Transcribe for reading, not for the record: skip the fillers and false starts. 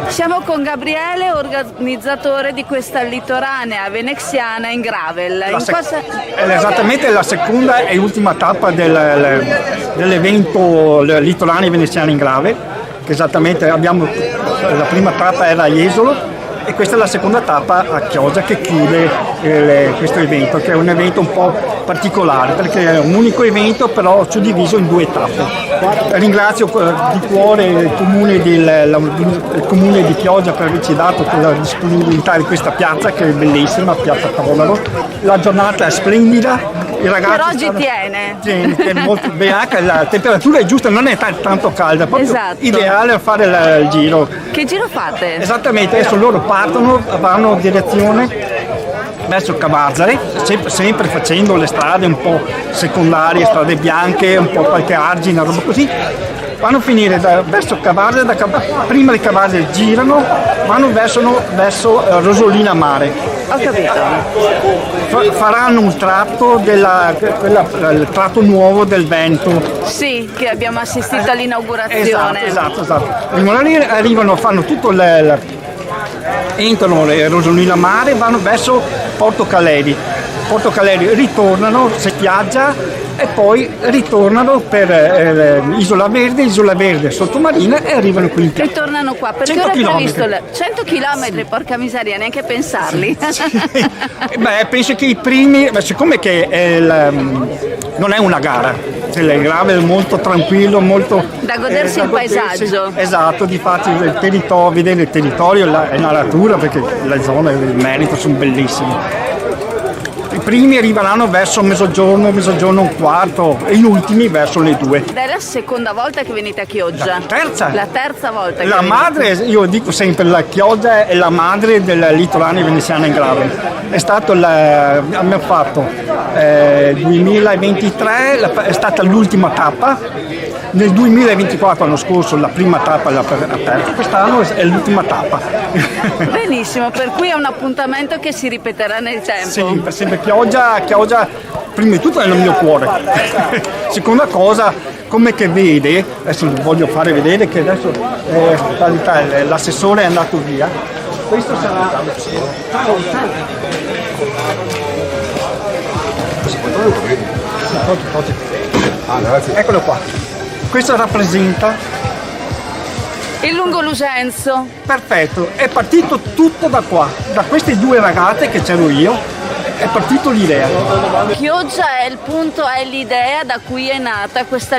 Siamo con Gabriele, organizzatore di questa litoranea veneziana in gravel. È esattamente la seconda e ultima tappa dell'evento Litoranea veneziana in gravel, che esattamente abbiamo, la prima tappa era a Jesolo e questa è la seconda tappa a Chioggia che chiude questo evento, che è un evento un po' particolare perché è un unico evento però suddiviso in due tappe. Ringrazio di cuore il comune di Chioggia per averci dato la disponibilità di questa piazza che è bellissima, piazza Cavolaro. La giornata è splendida, i ragazzi per oggi tiene molto bene, anche la temperatura è giusta, non è tanto calda, proprio esatto. Ideale a fare il giro. Che giro fate? Esattamente, adesso loro partono, vanno in direzione verso Cavazzare, sempre facendo le strade un po' secondarie, strade bianche, un po' qualche argine, roba così. Vanno a finire verso Cavazzare, prima di Cavazzare girano, vanno verso Rosolina Mare. Ho capito. Faranno un tratto il tratto nuovo del Vento. Sì, che abbiamo assistito all'inaugurazione. Esatto. Arrivano, fanno tutto entrano Rosolina Mare e vanno verso Porto Caleri. Porto Caleri ritornano, spiaggia e poi ritornano per Isola Verde, Sottomarina e arrivano qui in piazza. Ritornano qua perché 100 ora chilometri. abbiamo visto 100 km, porca miseria, neanche pensarli. Beh, penso che i primi, siccome che non è una gara, il gravel è molto tranquillo, molto da godersi il paesaggio. Esatto, difatti vedere il territorio e la natura, perché le zone del Merito sono bellissime. I primi arriveranno verso mezzogiorno e un quarto e gli ultimi verso le 2. Ed è la seconda volta che venite a Chioggia? La terza volta che la venite. madre, io dico sempre, la Chioggia è la madre della Litoranea veneziana in gravel. È stato abbiamo fatto 2023, è stata l'ultima tappa. Nel 2024, l'anno scorso, la prima tappa l'ha aperta, quest'anno è l'ultima tappa. Benissimo, per cui è un appuntamento che si ripeterà nel tempo. Sì, per sempre Chioggia, prima di tutto è nel mio cuore. Seconda cosa, come che vede, adesso voglio fare vedere che adesso l'assessore è andato via. Questo sarà... Eccolo qua. Questo rappresenta il Lungo Lusenzo. Perfetto, è partito tutto da qua, da queste due ragazze che c'ero io, è partito l'idea. Chioggia è il punto, è l'idea da cui è nata questa